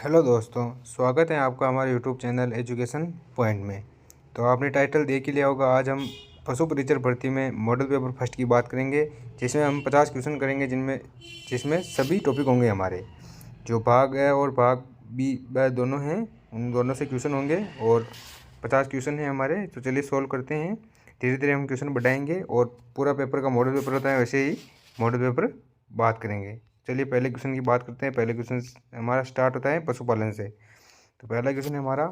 Hello दोस्तों, स्वागत है आपका हमारे यूट्यूब चैनल एजुकेशन पॉइंट में। तो आपने टाइटल देख ही लिया होगा। आज हम पशु परिचर भर्ती में मॉडल पेपर फर्स्ट की बात करेंगे, जिसमें हम 50 क्वेश्चन करेंगे, जिसमें सभी टॉपिक होंगे हमारे। जो भाग ए और भाग बी दोनों हैं, उन दोनों से क्वेश्चन होंगे और 50 क्वेश्चन हैं हमारे। तो चलिए सॉल्व करते हैं। धीरे धीरे हम क्वेश्चन बढ़ाएंगे और पूरा पेपर का मॉडल पेपर होता है, वैसे ही मॉडल पेपर बात करेंगे। चलिए पहले क्वेश्चन की बात करते हैं। पहले क्वेश्चन हमारा स्टार्ट होता है पशुपालन से। तो पहला क्वेश्चन है हमारा,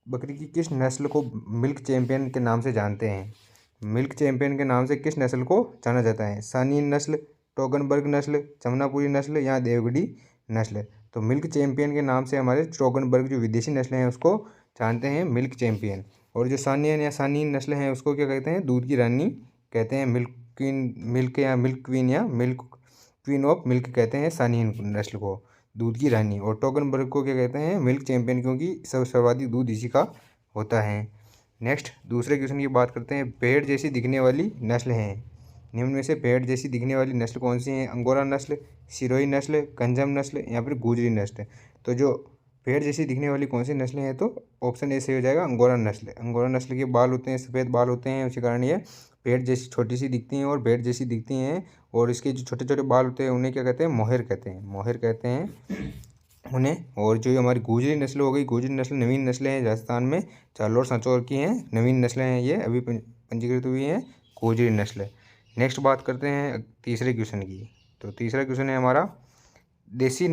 बकरी की किस नस्ल को मिल्क चैंपियन के नाम से जानते हैं? मिल्क चैंपियन के नाम से किस नस्ल को जाना जाता है? सानीन नस्ल, टोगनबर्ग नस्ल, जमुनापुरी नस्ल या देवगढ़ी नस्ल? तो मिल्क चैंपियन के नाम से हमारे टोगनबर्ग जो विदेशी नस्ल हैं उसको जानते हैं मिल्क चैंपियन। और जो सानियन या सानीन नस्ल हैं उसको क्या कहते हैं? दूध की रानी कहते हैं। मिल्क क्वीन, मिल्क या मिल्क क्वीन या मिल्क क्वीन ऑफ मिल्क कहते हैं सानीन नस्ल को, दूध की रानी। और टोगनबर्ग को क्या कहते हैं? मिल्क चैंपियन, क्योंकि सर्वाधिक दूध इसी का होता है। नेक्स्ट दूसरे क्वेश्चन की बात करते हैं। भेड़ जैसी दिखने वाली नस्ल हैं, निम्न में से भेड़ जैसी दिखने वाली नस्ल कौन सी है? अंगोरा नस्ल, सिरोही नस्ल, गंजम नस्ल या फिर गुजरी नस्ल? तो जो भेड़ जैसी दिखने वाली कौन सी नस्लें हैं, तो ऑप्शन ए से हो जाएगा अंगोरा नस्ल। अंगोरा नस्ल के बाल होते हैं, सफ़ेद बाल होते हैं, उसी कारण ये भेड़ जैसी छोटी सी दिखती हैं और भेड़ जैसी दिखती हैं। और इसके जो छोटे छोटे बाल होते हैं उन्हें क्या कहते हैं? मोहेर कहते हैं, मोहेर कहते हैं उन्हें। और जो हमारी गुजरी नस्ल हो गई, गुजरी नस्ल नवीन नस्लें हैं, राजस्थान में जालोर सांचौर की हैं, नवीन नस्लें हैं, ये अभी पंजीकृत हुई हैं, गुजरी नस्ल। नेक्स्ट बात करते हैं तीसरे क्वेश्चन की। तो तीसरा क्वेश्चन है हमारा, देसी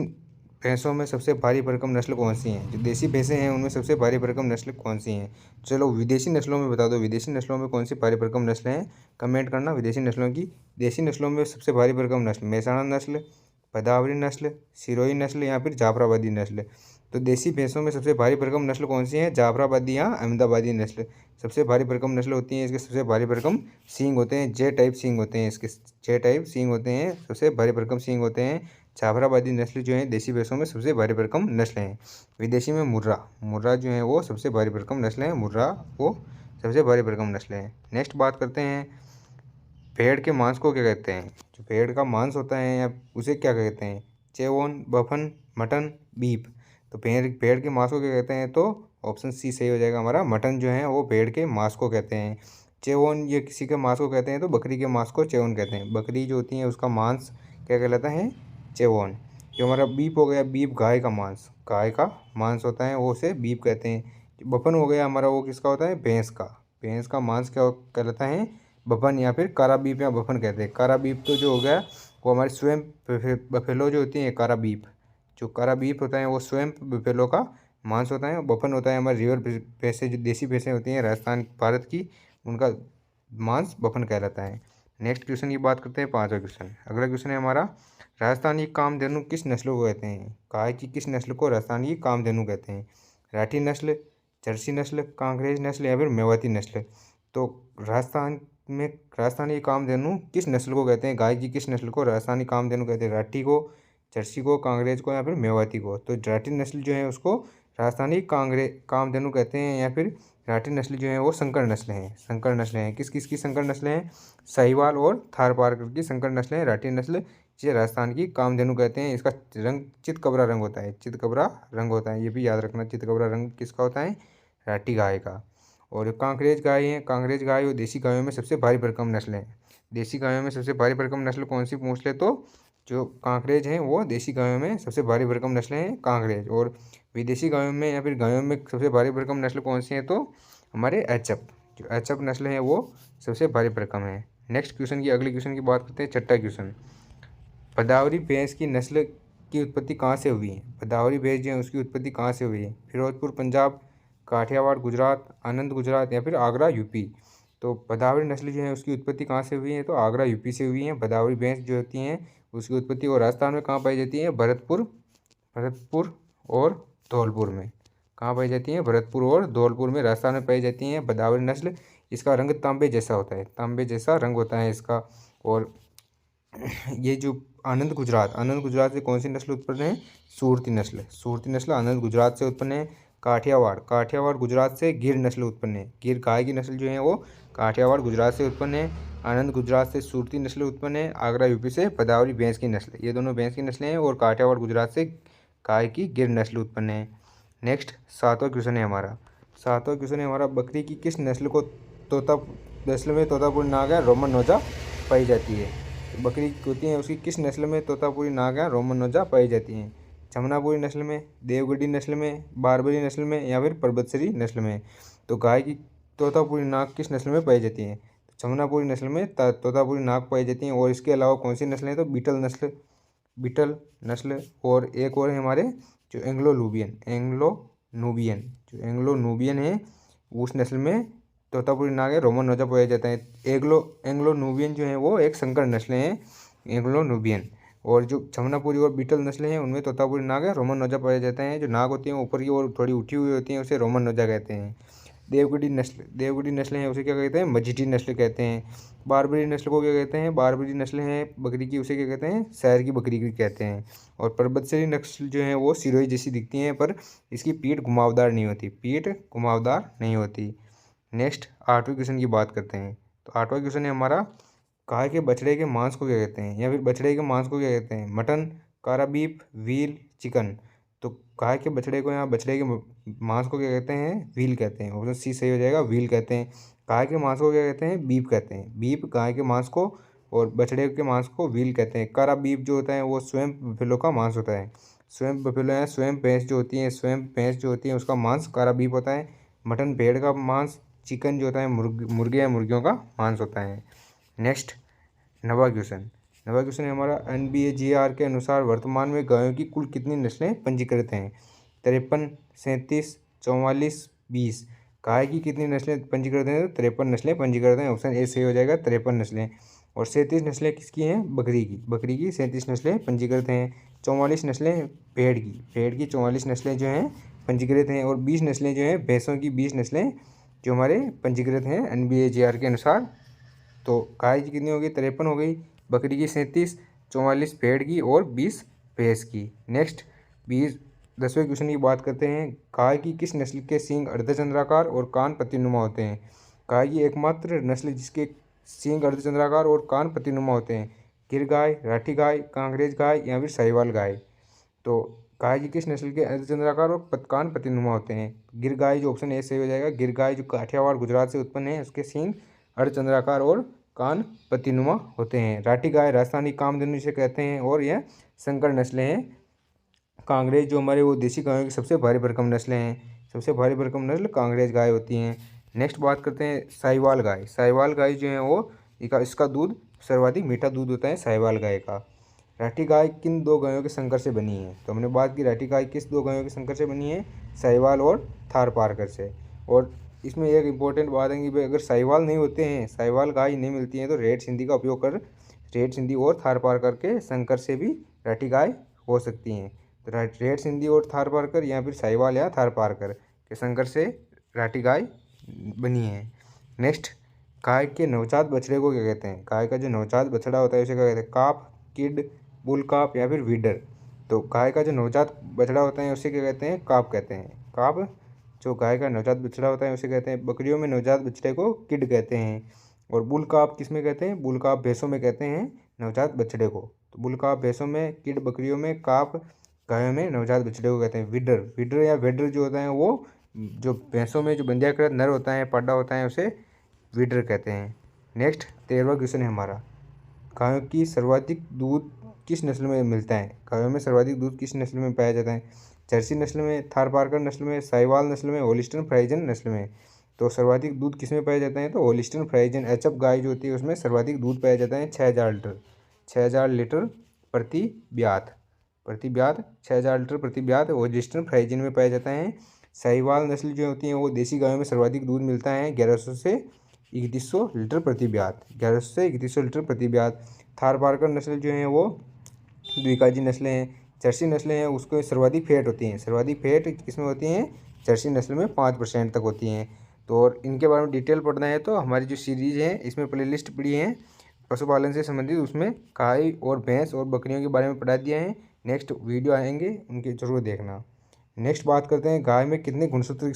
भैंसों में सबसे भारी भरकम नस्ल कौन सी हैं? जो देसी भैंसें हैं उनमें सबसे भारी भरकम नस्ल कौन सी हैं? चलो विदेशी नस्लों में बता दो, विदेशी नस्लों में कौन सी भारी भरकम नस्लें हैं? कमेंट करना विदेशी नस्लों की। देसी नस्लों में सबसे भारी भरकम नस्ल मेहसाणा नस्ल, भदावरी नस्ल, सिरोही नस्ल या फिर जाफराबादी नस्ल? तो देसी भैंसों में सबसे भारी भरकम नस्ल कौन सी है? जाफराबादी या अहमदाबादी नस्ल सबसे भारी भरकम नस्ल होती है। इसके सबसे भारी भरकम सींग होते हैं, जे टाइप सींग होते हैं, इसके जे टाइप सींग होते हैं, सबसे भारी भरकम सींग होते हैं। जाफराबादी नस्ल जो है देसी भैंसों में सबसे भारी भरकम नस्ल हैं। विदेशी में मुर्रा, मुर्रा जो है वो सबसे भारी भरकम नस्ल है, मुर्रा वो सबसे भारी भरकम नस्ल है। नेक्स्ट बात करते हैं, भेड़ के मांस को क्या कहते हैं? जो भेड़ का मांस होता है या उसे क्या कहते हैं? चेवोन, बफन, मटन, बीफ? तो भेड़ के मांस को क्या कहते हैं? तो ऑप्शन सी सही हो जाएगा हमारा, मटन जो है वो भेड़ के मांस को कहते हैं। चेवोन ये किसी के मांस को कहते हैं, तो बकरी के मांस को चेवोन कहते हैं। बकरी जो होती है उसका मांस क्या कहलाता है? चेवोन। जो हमारा बीफ हो गया, बीफ गाय का मांस, गाय का मांस होता है वो उसे बीफ कहते हैं। जो बफन हो गया हमारा, वो किसका होता है? भैंस का, भैंस का मांस क्या कहलाता है? बफन या फिर कारा बीफ या बफन कहते हैं। कारा बीफ तो जो हो गया वो हमारे स्वयं बफेलो जो होती है कारा बीफ, जो कारा बीफ होता है वो स्वयं बफेलो का मांस होता है। और बफन होता है हमारे रिवर भैंसें, जो देसी भैंसें होती हैं राजस्थान भारत की, उनका मांस बफन कहलाता है। नेक्स्ट क्वेश्चन की बात करते हैं, पाँचवा क्वेश्चन। अगला क्वेश्चन है हमारा, राजस्थानी कामधेनु किस नस्ल को कहते हैं? गाय की किस नस्ल को राजस्थानी कामधेनु कहते हैं? राठी नस्ल, जर्सी नस्ल, कांकरेज नस्ल या फिर मेवाती नस्ल? तो राजस्थानी कामधेनु किस नस्ल को कहते हैं? गाय की किस नस्ल को राजस्थानी कामधेनु कहते हैं? राठी को, जर्सी को, कांकरेज को या फिर मेवाती को? तो राठी नस्ल जो है उसको राजस्थानी कामधेनु कहते हैं, या फिर राठी नस्ल जो है वो संकर नस्ल हैं, संकर नस्लें हैं। किस किस की संकर नस्लें हैं? साहिवाल और थारपारकर की संकर नस्लें हैं राठी नस्ल, जिसे राजस्थान की कामधेनु कहते हैं। इसका रंग चितकबरा रंग होता है, चितकबरा रंग होता है, ये भी याद रखना। चितकबरा रंग किसका होता है? राठी गाय का। और कांकरेज गाय है, कांकरेज गाय वो देसी गायों में सबसे भारी भरकम नस्ल है। देसी गायों में सबसे भारी भरकम नस्ल कौन सी पूछ ले तो जो कांकरेज हैं वो देसी गायों में सबसे भारी भरकम नस्लें हैं, कांकरेज। और विदेशी गायों में या फिर गायों में सबसे भारी भरकम नस्ल कौन सी है? तो हमारे एचएफ, जो एचएफ नस्ल है वो सबसे भारी भरकम है। नेक्स्ट क्वेश्चन की, अगले क्वेश्चन की बात करते हैं, छठा क्वेश्चन। भदावरी भैंस की नस्ल की उत्पत्ति कहाँ से हुई है? भदावरी भैंस जो है उसकी उत्पत्ति कहाँ से हुई है? फिरोजपुर पंजाब, काठियावाड़ गुजरात, आनंद गुजरात या फिर आगरा यूपी? तो भदावरी नस्ल जो है उसकी उत्पत्ति कहाँ से हुई है? तो आगरा यूपी से हुई है। भदावरी भैंस जो होती हैं उसकी उत्पत्ति, और राजस्थान में कहाँ पाई जाती है? भरतपुर, भरतपुर और धौलपुर में। कहाँ पाई जाती हैं? भरतपुर और धौलपुर में राजस्थान में पाई जाती हैं भदावरी नस्ल। इसका रंग तांबे जैसा होता है, तांबे जैसा रंग होता है इसका। और ये जो आनंद गुजरात से कौन सी नस्ल उत्पन्न है? सूरती नस्ल, सूरती नस्ल आनंद गुजरात से उत्पन्न है। काठियावाड़ गुजरात से गिर नस्ल उत्पन्न है। गिर गाय की नस्ल जो है वो काठियावाड़ गुजरात से उत्पन्न है। आनंद गुजरात से सूरती नस्ल उत्पन्न है। आगरा यूपी से भदावरी भैंस की नस्ल, ये दोनों भैंस की नस्लें हैं। और काठियावाड़ गुजरात से गाय की गिर नस्ल उत्पन्न है। नेक्स्ट 7वां क्वेश्चन है हमारा बकरी की किस नस्ल को तोता नस्ल में तोतापुरी नाग या रोमन नौजा पाई जाती है। तो बकरी होती है उसकी किस नस्ल में तोतापुरी नाग या रोमन नौजा पाई जाती हैं। जमुनापुरी नस्ल में, देवगढ़ी नस्ल में, बारबरी नस्ल में या फिर परबतसरी नस्ल में। तो गाय की तोतापुरी नाग किस नस्ल में पाई जाती है। जमुनापुरी नस्ल में तोतापुरी नाग पाई जाती हैं। और इसके अलावा कौन सी नस्लें हैं तो बीटल नस्ल और एक और है हमारे जो एंग्लो नूबियन है उस नस्ल में तोतापुरी नाग है रोमन नौजा पाया जाता है। एंग्लो नूबियन जो है वो एक संकर नस्ल है एंग्लो नूबियन। और जो जमुनापुरी और बीटल नस्लें हैं उनमें तोतापुरी नाग है रोमन नौजा पाए जाते हैं। जो नाग होती हैं ऊपर की ओर थोड़ी उठी हुई होती हैं उसे रोमन नौजा कहते हैं। देवगढ़ी नस्लें हैं उसे क्या कहते हैं मझीटी नस्ल कहते हैं। बारबरी नस्ल को क्या कहते हैं, बारबरी नस्ल है बकरी की उसे क्या कहते हैं शहर की बकरी की कहते हैं। और परबतसरी नस्ल जो है वो सिरोही जैसी दिखती हैं पर इसकी पीठ घुमावदार नहीं होती। नेक्स्ट 8वें क्वेश्चन की बात करते हैं। तो 8वां क्वेश्चन है हमारा गाय के बछड़े के मांस को क्या कहते हैं या फिर बछड़े के मांस को क्या कहते हैं। मटन, कारा बीफ, व्हील, चिकन। तो गाय के बछड़े को यहाँ बछड़े के मांस को क्या कहते हैं व्हील कहते हैं। ऑप्शन सी सही हो जाएगा, व्हील कहते हैं। गाय के मांस को क्या कहते हैं बीफ कहते हैं। बीफ गाय के मांस को और बछड़े के मांस को व्हील कहते हैं। कारा बीफ जो होता है वो स्वयं बफेलो का मांस होता है। स्वयं बफेलो या स्वयं भैंस जो होती है उसका मांस कारा बीफ होता है। मटन भेड़ का मांस, चिकन जो होता है मुर्गे या मुर्गियों का मांस होता है। नेक्स्ट 9वां क्वेश्चन है हमारा NBAGR के अनुसार वर्तमान में गायों की कुल कितनी नस्लें पंजीकृत हैं। 53, 37, 44, 20। गाय की कितनी नस्लें पंजीकृत हैं तो 53 नस्लें पंजीकृत हैं। ऑप्शन ए सही हो जाएगा 53 नस्लें। और 37 नस्लें किसकी हैं बकरी की 37 नस्लें पंजीकृत हैं। 44 नस्लें भेड़ की 44 नस्लें जो हैं पंजीकृत हैं। और 20 नस्लें जो हैं भैंसों की 20 नस्लें जो हमारे पंजीकृत हैं NBAGR के अनुसार। तो गाय की कितनी हो गई 53 हो गई, बकरी की 37, 44 भेड़ की और 20 भैंस की। नेक्स्ट 10वें क्वेश्चन की बात करते हैं। गाय की किस नस्ल के सींग अर्धचंद्राकार और कान पत्तीनुमा होते हैं। गाय की एकमात्र नस्ल जिसके सींग अर्धचंद्राकार और कान पत्तीनुमा होते हैं। गिर गाय, राठी गाय, कांकरेज गाय या फिर साहिवाल गाय। तो गाय की किस नस्ल के अर्धचंद्राकार और कान पत्तीनुमा होते हैं। गिर गाय जो ऑप्शन ए सही हो जाएगा। गिर गाय जो काठियावाड़ गुजरात से उत्पन्न है उसके सींग अर्धचंद्राकार और कान पत्तीनुमा होते हैं। राठी गाय राजस्थानी कामधेनु जिसे कहते हैं और यह संकर नस्लें हैं। कांकरेज जो हमारे वो देसी गायों की सबसे भारी भरकम नस्लें हैं। सबसे भारी भरकम नस्ल कांकरेज गाय होती हैं। नेक्स्ट बात करते हैं साहिवाल गाय जो है वो इसका दूध सर्वाधिक मीठा दूध होता है साहिवाल गाय का। राठी गाय किन दो गायों के संकर से बनी है। तो हमने बात की राठी गाय किस दो गायों के संकर से बनी है, साहिवाल और थारपारकर से। और इसमें एक इम्पोर्टेंट बात है कि भाई अगर साहिवाल नहीं होते हैं, साहिवाल गाय नहीं मिलती हैं तो रेड सिंधी का उपयोग कर रेड सिंधी और थारपारकर के संकर से भी राठी गाय हो सकती हैं। तो रेड सिंधी और थारपारकर या फिर साहिवाल या थारपारकर के संकर से राठी गाय बनी है। नेक्स्ट गाय के नवजात बछड़े को क्या कहते हैं। गाय का जो नवजात बछड़ा होता है उसे क्या कहते हैं, काफ, किड, बुल काफ या फिर वीडर। तो गाय का जो नवजात बछड़ा होता है उसे क्या कहते हैं, काफ कहते हैं। काफ जो गाय का नवजात बछड़ा होता है उसे कहते हैं। बकरियों में नवजात बछड़े को किड कहते हैं। और बुल काफ किस में कहते हैं, बुल काफ भैंसों में कहते हैं नवजात बछड़े को। तो बुल काफ भैंसों में, किड बकरियों में, काफ गायों में नवजात बछड़े को कहते हैं। विडर या वेडर जो होता है वो जो भैंसों में जो बंध्याकृत नर होता है पाडा होता है उसे विडर कहते हैं। नेक्स्ट 13वां क्वेश्चन है हमारा, गायों की सर्वाधिक दूध किस नस्ल में मिलता है। गायों में सर्वाधिक दूध किस नस्ल में पाया जाता है। जर्सी नस्ल में, थारपारकर नस्ल में, साहिवाल नस्ल में, होलिस्टन फ्राइजन नस्ल में। तो सर्वाधिक दूध किस में पाया जाता है तो होलिस्टन फ्राइजन एचएफ गाय जो होती है उसमें सर्वाधिक दूध पाया जाता है 6000 लीटर प्रति ब्यात 6000 लीटर प्रति ब्यात होलिस्टन फ्राइजन में पाया जाता है। साहिवाल नस्ल जो होती है वो देसी गायों में सर्वाधिक दूध मिलता है 1100 से 3100 लीटर प्रति ब्यात 1100 से 3100 लीटर प्रति ब्यात। थारपारकर नस्ल जो है वो द्विकाजी नस्लें हैं। जर्सी नस्लें हैं उसको सर्वाधिक फेट होती हैं। सर्वाधिक फेट किसमें होती हैं, जर्सी नस्ल में 5% तक होती हैं। तो और इनके बारे में डिटेल पढ़ना है तो हमारी जो सीरीज़ है इसमें प्लेलिस्ट पड़ी है पशुपालन से संबंधित, उसमें गाय और भैंस और बकरियों के बारे में पढ़ा दिया है। नेक्स्ट वीडियो आएंगे उनके जरूर देखना। नेक्स्ट बात करते हैं गायों में गुणसूत्रों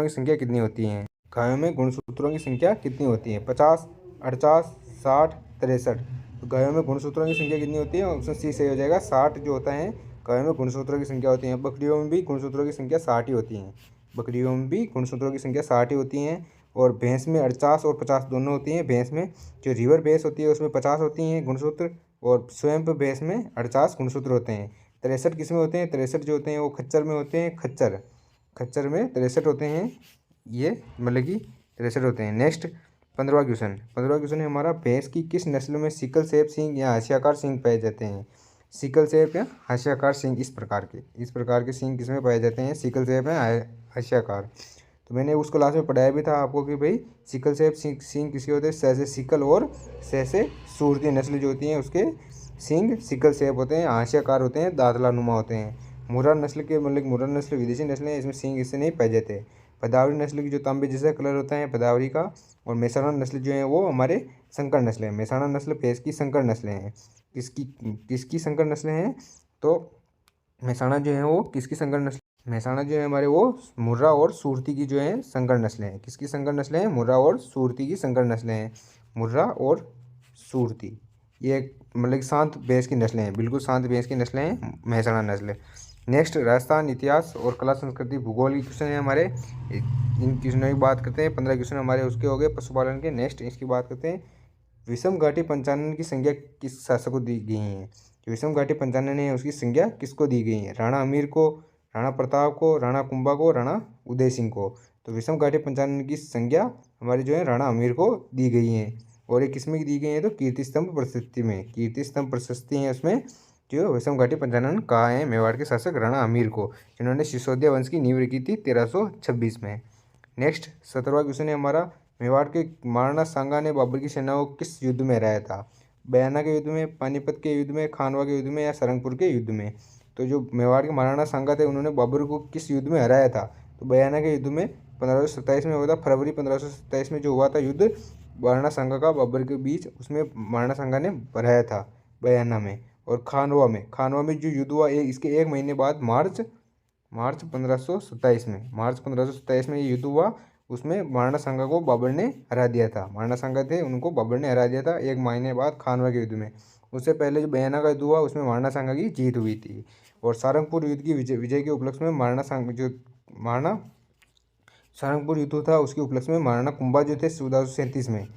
की संख्या कितनी होती है। गायों में गुणसूत्रों की संख्या कितनी होती है, 50, 48, 60, 63। तो गायों में गुणसूत्रों की संख्या कितनी होती है, ऑप्शन सी सही हो जाएगा 60 जो होता है गायों में गुणसूत्रों की संख्या होती है। बकरियों में भी गुणसूत्रों की संख्या 60 ही होती है। बकरियों में भी गुणसूत्रों की संख्या 60 ही होती हैं। और भैंस में 48 और 50 दोनों होती हैं। भैंस में जो रिवर भैंस होती है उसमें 50 होती हैं गुणसूत्र, और स्वयं भैंस में 48 गुणसूत्र होते हैं। 63 किस में होते हैं? 63 जो होते हैं वो खच्चर में होते हैं। खच्चर में 63 होते हैं। ये मतलब कि 63 होते हैं। नेक्स्ट 15वां क्वेश्चन है हमारा, भैंस की किस नस्ल में सिकल सेप सींग या हाशियाकार सींग पाए जाते हैं? सिकल सेप या हाशियाकार सींग, इस प्रकार के सींग किसमें पाए जाते हैं? सिकल सेप या हाशियाकार। तो मैंने उस क्लास में पढ़ाया भी था आपको कि भाई सिकल सेप सींग किसके होते हैं? स से सिकल और स से सूरती नस्ल जो होती हैं उसके सींग सिकल सेप होते हैं, हाशियाकार होते हैं, दांतला नुमा होते हैं। मुर्रा नस्ल के मतलब मुर्रा नस्ल विदेशी नस्ल है, इसमें सींग इससे नहीं पाए जाते। भदावरी नस्ल की जो तांबे जैसा कलर होता है भदावरी का, और मेहसाणा नस्ल जो है वो हमारे संकर नस्ल है। मेहसाणा नस्ल भैंस की संकर नस्लें हैं। किसकी संकर नस्लें हैं? तो मेहसाणा जो है वो किसकी संकर नस्ल? मेहसाणा जो है हमारे वो मुर्रा और सूरती की जो है संकर नस्लें हैं। किसकी संकर नस्लें हैं? मुर्रा और सूरती की संकर नस्लें हैं। मुर्रा और सूरती ये मतलब शांत भैंस की नस्लें हैं, बिल्कुल शांत भैंस की नस्लें हैं मेहसाणा नस्ल। नेक्स्ट राजस्थान इतिहास और कला संस्कृति भूगोल के क्वेश्चन है हमारे। इन क्वेश्चनों की बात करते हैं। 15 क्वेश्चन हमारे उसके हो गए पशुपालन के। नेक्स्ट इसकी बात करते हैं, विषम घाटी पंचानन की संज्ञा किस शासक को दी गई है? जो विषम घाटी पंचानन है उसकी संज्ञा किसको दी गई है? राणा अमीर को, राणा प्रताप को, राणा कुंभा को, राणा उदय सिंह को। तो विषम घाटी पंचानन की संज्ञा हमारी जो है राणा अमीर को दी गई है। और ये किसमें दी गई है? तो कीर्ति स्तंभ प्रशस्ति में। कीर्ति स्तंभ प्रशस्ति है उसमें जो विषम घाटी पंचानन कहा है मेवाड़ के शासक राणा अमीर को, जिन्होंने सिसोदिया वंश की नींव रखी थी 1326 में। नेक्स्ट 17वां क्वेश्चन है हमारा, मेवाड़ के महाराणा सांगा ने बाबर की सेना को किस युद्ध में हराया था? बयाना के युद्ध में, पानीपत के युद्ध में, खानवा के युद्ध में, या सरंगपुर के युद्ध में? तो जो मेवाड़ के महाराणा सांगा थे उन्होंने बाबर को किस युद्ध में हराया था? तो बयाना के युद्ध में 1527 में हुआ था। फरवरी 1527 में जो हुआ था युद्ध महाराणा सांगा का बाबर के बीच, उसमें महाराणा सांगा ने हराया था बयाना में। और खानवा में जो युद्ध हुआ इसके एक महीने बाद मार्च 1527 में ये युद्ध हुआ। उसमें महाराणा सांगा को बाबर ने हरा दिया था। महाराणा सांगा थे उनको बाबर ने हरा दिया था एक महीने बाद खानवा के युद्ध में। उससे पहले जो बयाना का युद्ध हुआ उसमें महाराणा सांगा की जीत हुई थी। और सारंगपुर युद्ध की विजय के उपलक्ष्य में महाराणा सारंगपुर युद्ध था उसके उपलक्ष्य में महाराणा कुंभा जो थे 1437 में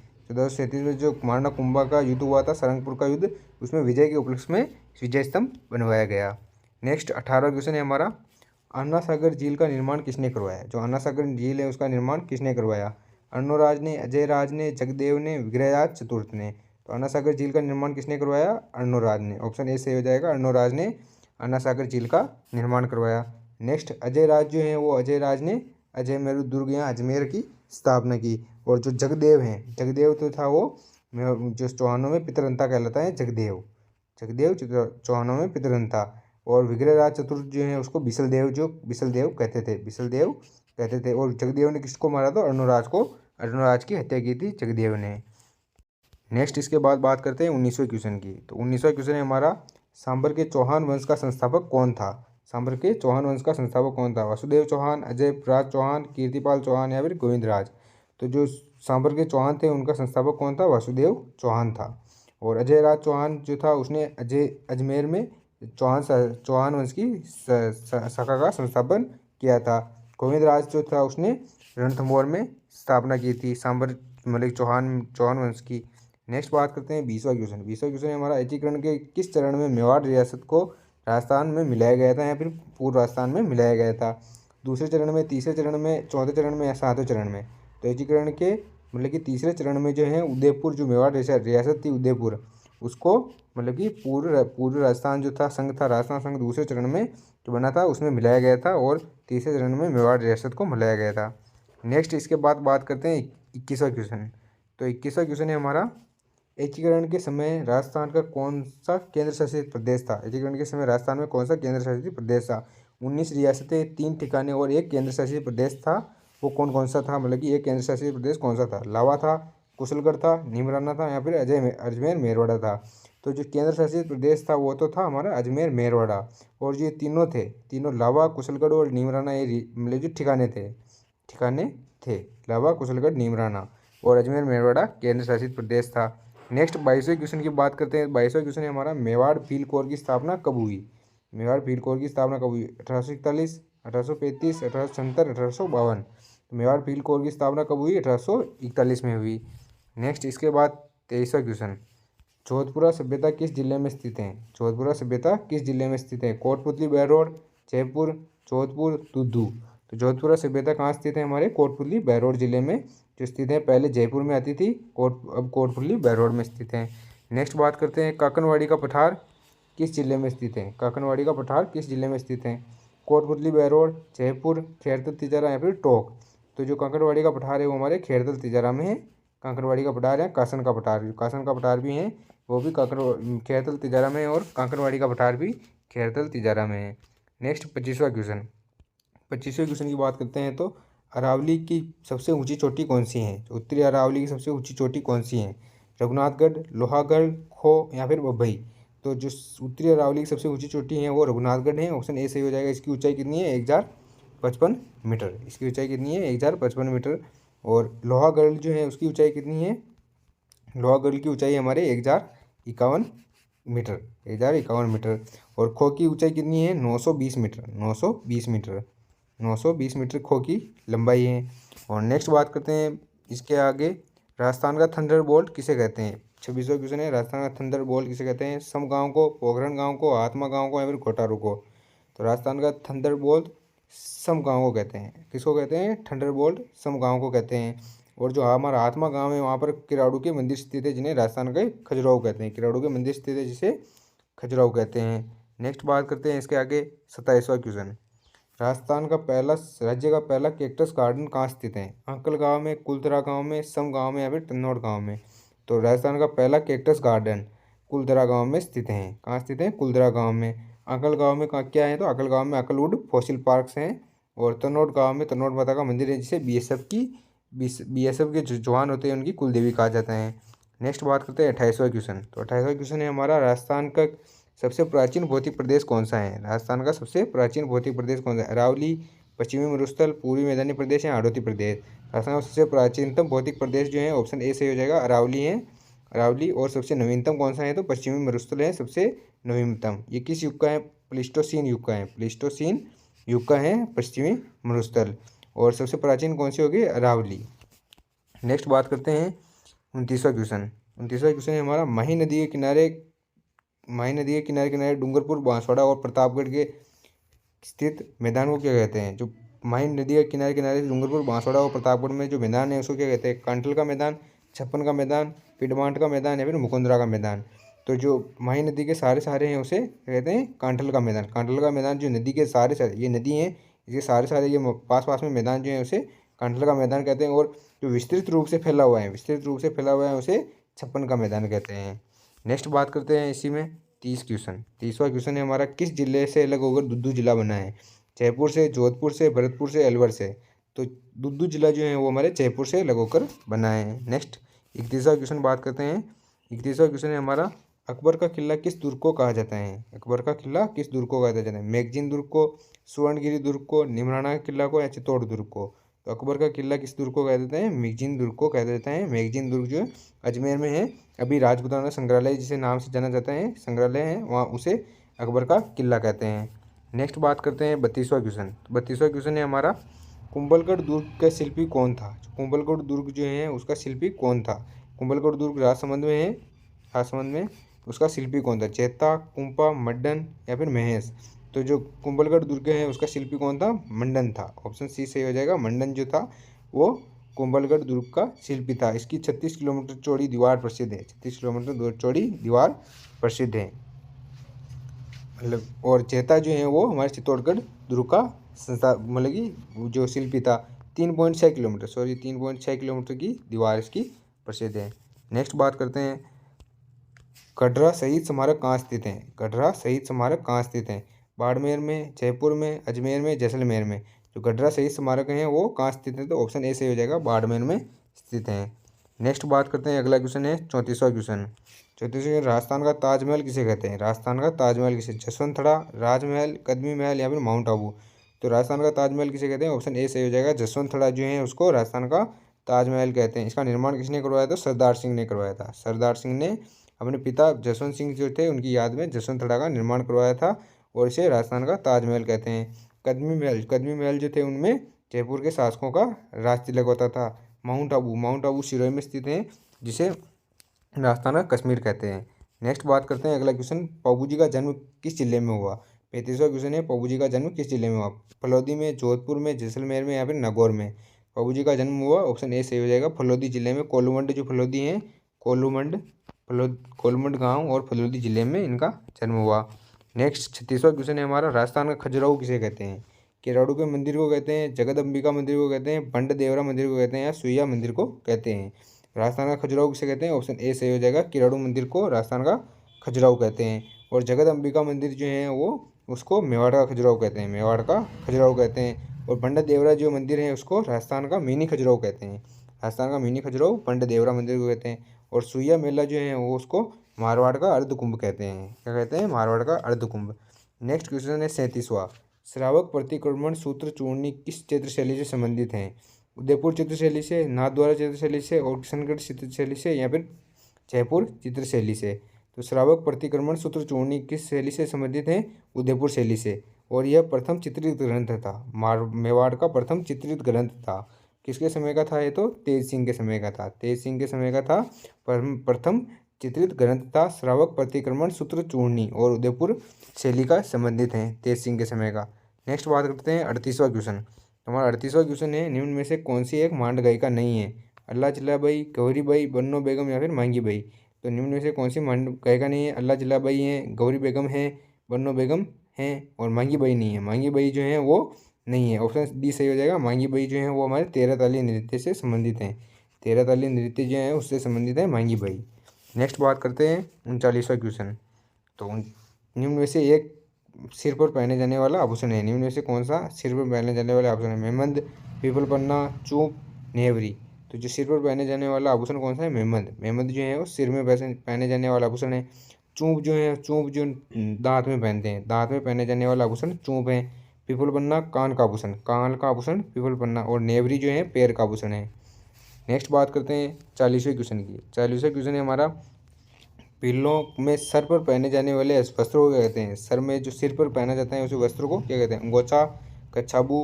जो महाराणा कुंभा का युद्ध हुआ था सारंगपुर का युद्ध, उसमें विजय के उपलक्ष्य में विजय स्तंभ बनवाया गया। नेक्स्ट 18वां क्वेश्चन है हमारा, अन्ना सागर झील का निर्माण किसने करवाया? जो अन्ना सागर झील है उसका निर्माण किसने करवाया? अर्णोराज ने, अजय राज ने, जगदेव ने, विग्रहराज चतुर्थ ने। तो अन्ना सागर झील का निर्माण किसने करवाया? अर्णोराज ने। ऑप्शन ए सही हो जाएगा, अर्णोराज ने अन्ना सागर झील का निर्माण करवाया। नेक्स्ट अजय राज जो है वो अजय राज ने अजय मेरु दुर्ग या अजमेर की स्थापना की। और जो जगदेव तो था वो जो चौहानों में पितरंता कहलाता है। जगदेव चौहानों में पितरंता। और विग्रहराज चतुर्थ जो है उसको बिसलदेव कहते थे। और जगदेव ने किसको मारा था? अर्णोराज की हत्या की थी जगदेव ने। नेक्स्ट इसके बाद बात करते हैं 19वें क्वेश्चन की। तो 19वां क्वेश्चन है हमारा, सांबर के चौहान वंश का संस्थापक कौन था? वासुदेव चौहान, अजय राज चौहान, कीर्तिपाल चौहान, या फिर गोविंद राज? तो जो सांबर के चौहान थे उनका संस्थापक कौन था? वासुदेव चौहान था। और अजय राज चौहान जो था उसने अजमेर में चौहान वंश की शाखा का संस्थापन किया था। गोविंद राज जो था उसने रणथंभौर में स्थापना की थी सांबर मतलब चौहान वंश की। नेक्स्ट बात करते हैं 20वां क्वेश्चन है हमारा, एकीकरण के किस चरण में मेवाड़ रियासत को राजस्थान में मिलाया गया था या फिर पूर्व राजस्थान में मिलाया गया था? दूसरे चरण में, तीसरे चरण में, चौथे चरण में, या सातवें चरण में? तो एकीकरण के मतलब कि तीसरे चरण में जो है उदयपुर जो मेवाड़ रियासत थी उदयपुर, उसको मतलब कि पूर्व राजस्थान जो था संघ था राजस्थान संघ दूसरे चरण में जो बना था उसमें मिलाया गया था। और तीसरे चरण में मेवाड़ रियासत को मिलाया गया था। नेक्स्ट इसके बाद बात करते हैं 21वां क्वेश्चन। तो 21वां क्वेश्चन है हमारा, एकीकरण के समय राजस्थान का कौन सा केंद्र शासित प्रदेश था? एकीकरण के समय राजस्थान में कौन सा केंद्र शासित प्रदेश था? 19 रियासतें, 3 ठिकाने और एक केंद्र शासित प्रदेश था। वो कौन सा था? मतलब कि एक केंद्र शासित प्रदेश कौन सा था? लावा था, कुशलगढ़ था, नीमराना था, या फिर अजमेर मेरवाड़ा था? तो जो केंद्र शासित प्रदेश था वो तो था हमारा अजमेर मेरवाड़ा। और ये तीनों लावा, कुशलगढ़ और नीमराना ये मतलब जो ठिकाने थे लावा, कुशलगढ़, नीमराना और अजमेर मेरवाड़ा केंद्र शासित प्रदेश था। नेक्स्ट 22वें क्वेश्चन की बात करते हैं। 22वां क्वेश्चन है हमारा, मेवाड़ फील्ड कोर की स्थापना कब हुई? मेवाड़ फील्ड कोर की स्थापना कब हुई? 1841, 1835, 1876, 1852। तो मेवाड़ फील्ड कोर की स्थापना कब हुई? 1841 में हुई। नेक्स्ट इसके बाद 23वां क्वेश्चन, जोधपुरा सभ्यता किस जिले में स्थित है? जोधपुरा सभ्यता किस जिले में स्थित है? कोटपुतली, बहरोड, जयपुर, जोधपुर, दुद्दू। तो जोधपुरा सभ्यता कहाँ स्थित है? हमारे कोटपुतली बहरोड जिले में जो स्थित है। पहले जयपुर में आती थी, अब कोटपुतली बहरोड में स्थित है। नेक्स्ट बात करते हैं, काकनवाड़ी का पठार किस जिले में स्थित है? काकनवाड़ी का पठार किस जिले में स्थित है? कोटपुतली, बहरोड, जयपुर, खैरतल, तिजारा या फिर टोंक। तो जो काकनवाड़ी का पठार है वो हमारे खैरतल तिजारा में है। काकनवाड़ी का पठार है, कासन का पठार, कासन का पठार भी है वो भी खैरतल तिजारा में है, और काकनवाड़ी का पठार भी खैरतल तिजारा में है। नेक्स्ट 25वां क्वेश्चन, 25वें क्वेश्चन की बात करते हैं तो अरावली की सबसे ऊंची चोटी कौन सी है? उत्तरी अरावली की सबसे ऊंची चोटी कौन सी है? रघुनाथगढ़, लोहागढ़, खो या फिर बम्बई। तो जो उत्तरी अरावली की सबसे ऊंची चोटी है वो रघुनाथगढ़ है। ऑप्शन ए सही हो जाएगा। इसकी ऊंचाई कितनी है? 1055 मीटर। इसकी ऊंचाई कितनी है? 1055 मीटर। और लोहागढ़ जो है उसकी ऊंचाई कितनी है? लोहागढ़ की ऊंचाई हमारे 1051 मीटर, 1051 मीटर। और खो की ऊंचाई कितनी है? 920 मीटर, 920 मीटर, 920 मीटर खो की लंबाई है। और नेक्स्ट बात करते हैं इसके आगे, राजस्थान का थंडरबोल्ट किसे कहते हैं? 26वां क्वेश्चन है, राजस्थान का थंडरबोल्ट किसे कहते हैं? सम गाँव को, पोखरण गाँव को, आत्मा गाँव को या फिर घोटारू को। तो राजस्थान का थंडरबोल्ट सम गाँव को कहते हैं। किसको कहते हैं? थंडरबोल्ट सम गाँव को कहते हैं। और जो हमारा आत्मा गाँव है वहाँ पर किराड़ू के मंदिर स्थित है, जिन्हें राजस्थान के खजुराहो कहते हैं। किराड़ू के मंदिर स्थित है जिसे खजुराहो कहते हैं। नेक्स्ट बात करते हैं इसके आगे 27वां क्वेश्चन, राजस्थान का पहला राज्य का पहला कैक्टस गार्डन कहाँ स्थित है? अंकल गांव में, कुलतरा गांव में, सम गांव में या फिर तन्नौड़ गांव में। तो राजस्थान का पहला कैक्टस गार्डन कुलतरा गांव में स्थित है। कहाँ स्थित है? कुलतरा गांव में। अंकल गांव में क्या है? तो अंकल गांव में अकलवुड फॉसिल पार्क्स हैं। और तन्नौड़ गांव में तन्नौड़ माता का मंदिर है, जिसे बीएसएफ के जो जवान होते हैं उनकी कुलदेवी कहा जाता है। नेक्स्ट बात करते हैं 28वां क्वेश्चन। तो 28वां क्वेश्चन है हमारा, राजस्थान का सबसे प्राचीन भौतिक प्रदेश कौन सा है? राजस्थान का सबसे प्राचीन भौतिक प्रदेश कौन सा है? अरावली, पश्चिमी मरुस्थल, पूर्वी मैदानी प्रदेश या हाड़ौती प्रदेश। राजस्थान का सबसे प्राचीनतम भौतिक प्रदेश जो है ऑप्शन ए सही हो जाएगा, अरावली है, अरावली। और सबसे नवीनतम कौन सा है? तो पश्चिमी मरुस्थल है सबसे नवीनतम। ये किस युग का है? प्लीस्टोसीन युग का है, प्लीस्टोसीन युग का है पश्चिमी मरुस्थल। और सबसे प्राचीन कौन सी होगी? अरावली। नेक्स्ट बात करते हैं 29वां क्वेश्चन। 29वां क्वेश्चन है हमारा, माही नदी के किनारे किनारे डूंगरपुर, बांसवाड़ा और प्रतापगढ़ के स्थित मैदान को क्या कहते हैं? जो माही नदी के किनारे डूंगरपुर, बांसवाड़ा और प्रतापगढ़ में जो मैदान है उसको क्या कहते हैं? कांठल का मैदान, छप्पन का मैदान, पिडमांट का मैदान या फिर मुकुंदरा का मैदान। तो जो माही नदी के सारे हैं उसे क्या कहते हैं? कांठल का मैदान। कांठल का मैदान जो नदी के सारे ये नदी हैं, इसके सारे ये पास में मैदान जो है उसे कांठल का मैदान कहते हैं। और जो विस्तृत रूप से फैला हुआ है उसे छप्पन का मैदान कहते हैं। नेक्स्ट बात करते हैं इसी में 30वां क्वेश्चन है हमारा, किस जिले से अलग होकर दुद्दू जिला बना है? जयपुर से, जोधपुर से, भरतपुर से, अलवर से। तो दुद्दू जिला जो है वो हमारे जयपुर से अलग होकर बना है। नेक्स्ट 31वां क्वेश्चन बात करते हैं। 31वां क्वेश्चन है हमारा, अकबर का किला किस दुर्ग को कहा जाता है? अकबर का किला किस दुर्ग को कहा जाता है? मैगजीन दुर्ग को, सुवर्णगिरी दुर्ग को, निमराना किला को या चित्तौड़ दुर्ग को। तो अकबर का किला किस दुर्ग को कह देते हैं? मैगजीन दुर्ग को कह देते हैं। मैगजीन दुर्ग जो अजमेर में है, अभी राजपूताना संग्रहालय जिसे नाम से जाना जाता है संग्रहालय है, वहाँ उसे अकबर का किला कहते हैं। नेक्स्ट बात करते हैं 32वां क्वेश्चन। 32वां क्वेश्चन है हमारा, कुंभलगढ़ दुर्ग का शिल्पी कौन था? कुंभलगढ़ दुर्ग जो है उसका शिल्पी कौन था? कुंभलगढ़ दुर्ग राजसमंद में है, राजसमंद में। उसका शिल्पी कौन था? चेता, कुंपा, मड्डन या फिर महेश। तो जो कुंभलगढ़ दुर्ग है उसका शिल्पी कौन था? मंडन था। ऑप्शन सी सही हो जाएगा। मंडन जो था वो कुंभलगढ़ दुर्ग का शिल्पी था। इसकी 36 किलोमीटर चौड़ी दीवार प्रसिद्ध है, 36 किलोमीटर चौड़ी दीवार प्रसिद्ध है मतलब। और चेता जो है वो हमारे चित्तौड़गढ़ दुर्ग का मतलब कि जो शिल्पी था। 3.6 किलोमीटर की दीवार इसकी प्रसिद्ध है। नेक्स्ट बात करते हैं, कटरा शहीद स्मारक कहाँ स्थित है? कटरा शहीद स्मारक कहाँ स्थित है? बाड़मेर में, जयपुर में, अजमेर में, जैसलमेर में। जो कटरा शहीद स्मारक हैं वो कहाँ स्थित है? तो ऑप्शन ए सही हो जाएगा, बाड़मेर में स्थित हैं। नेक्स्ट बात करते हैं, अगला क्वेश्चन है 34वां क्वेश्चन। 34वां, राजस्थान का ताजमहल किसे कहते हैं? राजस्थान का ताजमहल किसे? जसवंतथड़ा, राजमहल, कदमी महल या फिर माउंट आबू। तो राजस्थान का ताजमहल किसे कहते हैं? ऑप्शन ए सही हो जाएगा, जसवंतथड़ा जो है उसको राजस्थान का ताजमहल कहते हैं। इसका निर्माण किसने करवाया था? सरदार सिंह ने करवाया था। सरदार सिंह ने अपने पिता जसवंत सिंह जो थे उनकी याद में जसवंतथड़ा का निर्माण करवाया था। और इसे राजस्थान का ताजमहल कहते हैं। कदमी महल जो थे उनमें जयपुर के शासकों का राज तिलक होता था। माउंट आबू सिरोही में स्थित है, जिसे राजस्थान का कश्मीर कहते हैं। नेक्स्ट बात करते हैं अगला क्वेश्चन, पप्पू जी का जन्म किस जिले में हुआ। 35वां क्वेश्चन है, पप्पू जी का जन्म किस जिले में हुआ। फलौदी में, जोधपुर में, जैसलमेर में या फिर नागौर में पप्पू जी का जन्म हुआ। ऑप्शन ए सही हो जाएगा, फलौदी जिले में। कोलूमंड जो फलौदी है, कोलूमंड गांव और फलौदी जिले में इनका जन्म हुआ। नेक्स्ट 36वां क्वेश्चन है हमारा, राजस्थान का खजुराहो किसे कहते हैं। किराड़ू के मंदिर को कहते हैं, जगदम्बिका मंदिर को कहते हैं, बंड देवरा मंदिर को कहते हैं या सुइया मंदिर को कहते हैं। राजस्थान का खजुराहो किसे कहते हैं। ऑप्शन ए सही हो जाएगा, किराड़ू मंदिर को राजस्थान का खजुराहो कहते हैं। और जगदम्बिका मंदिर जो है वो उसको मेवाड़ का खजुराहो कहते हैं, मेवाड़ का खजुराहो कहते हैं। और बंड देवरा जो मंदिर है उसको राजस्थान का मिनी खजुराहो कहते हैं, राजस्थान का मिनी खजुराहो बंड देवरा मंदिर को कहते हैं। और सुइया मेला जो है वो उसको मारवाड़ का अर्ध कुंभ कहते हैं। क्या कहते हैं, मारवाड़ का अर्ध कुंभ। नेक्स्ट क्वेश्चन है 37वां, श्रावक प्रतिक्रमण सूत्र चूर्णी किस चित्रशैली से संबंधित हैं। उदयपुर चित्रशैली से, नाथद्वारा चित्रशैली से, और किशनगढ़ चित्रशैली से या फिर जयपुर चित्रशैली से। तो श्रावक प्रतिक्रमण सूत्र चूर्णी किस शैली से संबंधित हैं, उदयपुर शैली से। और यह प्रथम चित्रित ग्रंथ था, मेवाड़ का प्रथम चित्रित ग्रंथ था। किसके समय का था ये, तो तेज सिंह के समय का था, तेज सिंह के समय का था प्रथम चित्रित ग्रंथ था श्रावक प्रतिक्रमण सूत्र चूर्णी, और उदयपुर शैली का संबंधित है, तेज सिंह के समय का। नेक्स्ट बात करते हैं 38वां क्वेश्चन। हमारा 38वां क्वेश्चन है, निम्न में से कौन सी एक मांड गायिका नहीं है। अल्लाह चिल्लाबाई, गौरीबाई, बन्नो बेगम या फिर मांगी बाई। तो निम्न में से कौन सी मांड गायिका नहीं है। अल्लाह चिल्लाबाई हैं, गौरी बेगम है, बन्नो बेगम हैं और मांगी बाई नहीं है। मांगी बाई जो है वो नहीं है, ऑप्शन डी सही हो जाएगा। मांगी बाई जो है वो हमारे 13 ताली नृत्य से संबंधित हैं, 13 ताली नृत्य जो है उससे संबंधित है मांगी बाई। नेक्स्ट बात करते हैं 39वां क्वेश्चन। तो निम्न में से एक सिर पर पहने जाने वाला आभूषण है। निम्न में से कौन सा सिर पर पहने जाने वाला आभूषण है। मेहंद, पीपल पन्ना, चूप, नेवरी। तो जो सिर पर पहने जाने वाला आभूषण कौन सा है, मेहंद। मेहंद जो है वो सिर में पहने जाने वाला आभूषण है। चूप जो है, चूप जो दांत में पहनते हैं, दांत में पहने जाने वाला आभूषण चूप है। पीपल पन्ना कान का आभूषण, कान का आभूषण पीपल पन्ना। और नेवरी जो है पैर का आभूषण है। नेक्स्ट बात करते हैं 40वें क्वेश्चन की। 40वां क्वेश्चन है हमारा, पीलों में सर पर पहने जाने वाले वस्त्रों को क्या कहते हैं। सर में जो सिर पर पहना जाता है उस वस्त्रों को क्या कहते हैं। अंगोछा, कच्छाबू,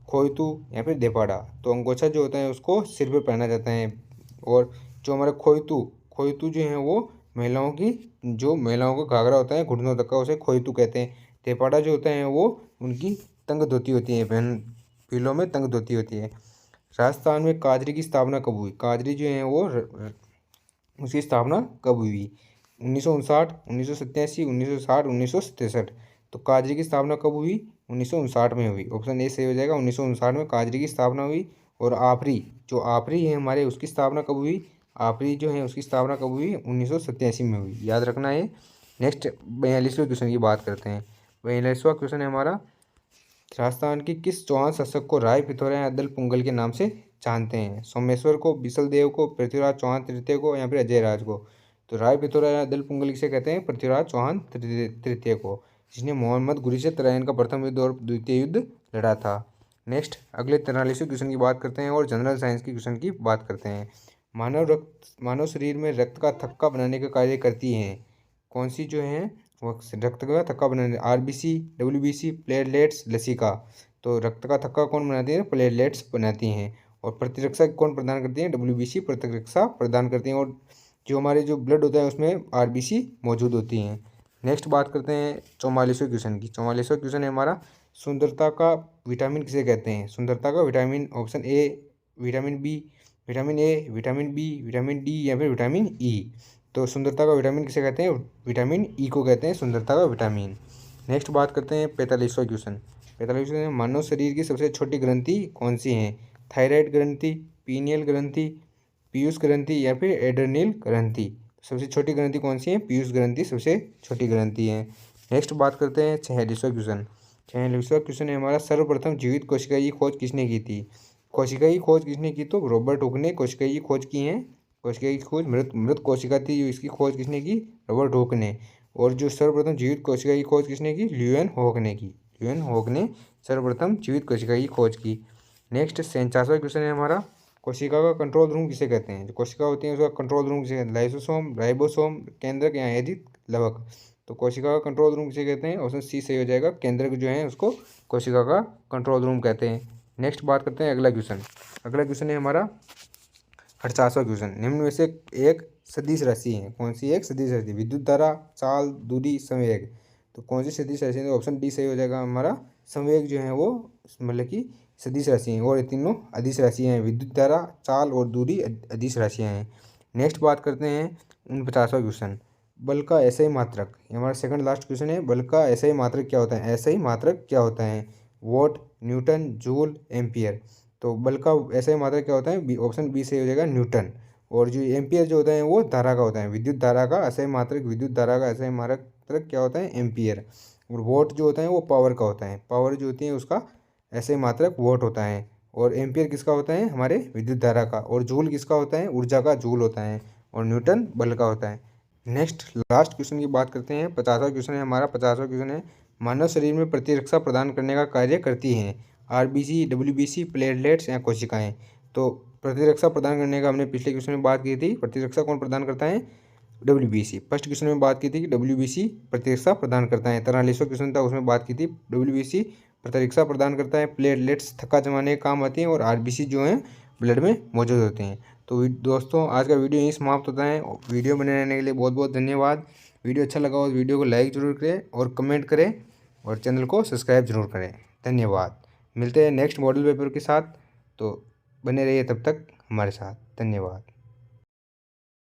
खोयतू या फिर देपाड़ा। तो अंगोछा जो होता है उसको सिर पर पहना जाता है। और जो हमारा खोयतू जो है वो महिलाओं का घाघरा होता है घुटनों तक का, उसे खोयतू कहते हैं। देपाड़ा जो होता है वो उनकी तंग धोती होती है, पीलों में तंग धोती होती है। राजस्थान में काजरी की स्थापना कब हुई। काजरी जो है वो उसकी स्थापना कब हुई। 1959, 1987, 1960, 1967। तो काजरी की स्थापना कब हुई, 1959 में हुई। ऑप्शन ए सही हो जाएगा, 1959 में काजरी की स्थापना हुई। और आपरी है हमारे, उसकी स्थापना कब हुई। आपरी जो है उसकी स्थापना कब हुई, 1987 में हुई, याद रखना है। नेक्स्ट 42वें क्वेश्चन की बात करते हैं। 42वां क्वेश्चन है हमारा, राजस्थान की किस चौहान शासक को राय पिथौरा या दल पुंगल के नाम से जानते हैं। सोमेश्वर को, बिसल देव को, पृथ्वीराज चौहान तृतीय को या फिर अजय राज को। तो राय पिथौरा या दल पुंगल किसे कहते हैं, पृथ्वीराज चौहान तृतीय को, जिसने मोहम्मद घुरी से तराइन का प्रथम युद्ध और द्वितीय युद्ध लड़ा था। नेक्स्ट अगले 43वें क्वेश्चन की बात करते हैं और जनरल साइंस की क्वेश्चन की बात करते हैं। मानव शरीर में रक्त का थक्का बनाने का कार्य करती हैं कौन सी जो है वो रक्त का थक्का बनाने, आरबीसी, डब्ल्यूबीसी, प्लेटलेट्स, लसिका। तो रक्त का थक्का कौन बनाती है, प्लेटलेट्स बनाती हैं। और प्रतिरक्षा कौन प्रदान करती है, डब्ल्यूबीसी प्रतिरक्षा प्रदान करती हैं। और जो हमारे जो ब्लड होता है उसमें आरबीसी मौजूद होती हैं। नेक्स्ट बात करते हैं 44वें क्वेश्चन की। 44वां क्वेश्चन है हमारा, सुंदरता का विटामिन किसे कहते हैं। सुंदरता का vitamin, option a vitamin b, vitamin a, vitamin b, vitamin d या फिर विटामिन ई। तो सुंदरता का विटामिन किसे कहते हैं, विटामिन ई को कहते हैं सुंदरता का विटामिन। नेक्स्ट बात करते हैं 45वां क्वेश्चन। 45वां क्वेश्चन, मानव शरीर की सबसे छोटी ग्रंथि कौन सी है। थायराइड ग्रंथि, पीनियल ग्रंथि, पीयूष ग्रंथि या फिर एड्रेनल ग्रंथि। सबसे छोटी ग्रंथि कौन सी है, पीयूष ग्रंथि सबसे छोटी ग्रंथि है। नेक्स्ट बात करते हैं 46वां क्वेश्चन। 46वां क्वेश्चन है हमारा, सर्वप्रथम जीवित कोशिका की खोज किसने की थी। कोशिका की खोज किसने की, तो रॉबर्ट हुक ने कोशिका की खोज की है। कोशिका की खोज मृत कोशिका थी, जो इसकी खोज किसने की, रॉबर्ट हुक ने। और जो सर्वप्रथम जीवित कोशिका की खोज किसने की, ल्यूएन होक ने की। ल्यूएन होक ने सर्वप्रथम जीवित कोशिका की खोज की। नेक्स्ट 47वां क्वेश्चन है हमारा, कोशिका का कंट्रोल रूम किसे कहते हैं। जो कोशिका होती है उसका कंट्रोल रूम किसे कहते हैं, लाइसोसोम, राइबोसोम, केंद्रक या एदिक लवक। तो कोशिका का कंट्रोल रूम किसे कहते हैं? ऑप्शन सी सही हो जाएगा, केंद्रक जो है उसको कोशिका का कंट्रोल रूम कहते हैं। नेक्स्ट बात करते हैं अगला क्वेश्चन। अगला क्वेश्चन है हमारा 48वां क्वेश्चन। निम्न में से एक सदिश राशि है, कौन सी एक सदिश राशि? विद्युत धारा, चाल, दूरी, संवेग। तो कौन सी सदिश राशि है? ऑप्शन डी सही हो जाएगा हमारा, संवेग जो है वो मतलब कि सदिश राशि हैं और ये तीनों अदिश राशियाँ हैं। विद्युत धारा, चाल और दूरी अदिश राशियाँ हैं। नेक्स्ट बात करते हैं 49वां क्वेश्चन। बल का एसआई मात्रक, ये हमारा सेकंड लास्ट क्वेश्चन है। बल का एसआई मात्रक क्या होता है? एसआई मात्रक क्या होता है? What, Newton, joule, ampere. तो बल का एसआई मात्रक क्या होता है? ऑप्शन बी सही हो जाएगा, न्यूटन। और जो एम्पियर जो होता है वो धारा का होता है। विद्युत धारा का एसआई मात्रक, विद्युत धारा का एसआई मात्रक क्या होता है? एम्पियर। और वोट जो होता है वो पावर का होता है, पावर जो होती है उसका एसआई मात्रक वोट होता है। और एम्पियर किसका होता है? हमारे विद्युत धारा का। और जूल किसका होता है? ऊर्जा का जूल होता है। और न्यूटन बल का होता है। नेक्स्ट लास्ट क्वेश्चन की बात करते हैं। 50वां क्वेश्चन है हमारा। 50वां क्वेश्चन है, मानव शरीर में प्रतिरक्षा प्रदान करने का कार्य करती हैं आरबीसी, डब्ल्यूबीसी, प्लेटलेट्स या कोशिकाएं। तो प्रतिरक्षा प्रदान करने का हमने पिछले क्वेश्चन में बात की थी। प्रतिरक्षा कौन प्रदान करता है? डब्ल्यूबीसी। फर्स्ट क्वेश्चन में बात की थी कि डब्ल्यूबीसी प्रतिरक्षा प्रदान करता है। 43वां क्वेश्चन था उसमें बात की थी डब्ल्यूबीसी प्रतिरक्षा प्रदान करता है, प्लेटलेट्स थक्का जमाने के काम आती हैं और आरबीसी जो है ब्लड में मौजूद होते हैं। तो दोस्तों आज का वीडियो यहीं समाप्त होता है। वीडियो बने रहने के लिए बहुत बहुत धन्यवाद। वीडियो अच्छा लगा हो तो वीडियो को लाइक ज़रूर करें और कमेंट करें और चैनल को सब्सक्राइब जरूर करें। धन्यवाद। मिलते हैं नेक्स्ट मॉडल पेपर के साथ, तो बने रहिए तब तक हमारे साथ। धन्यवाद।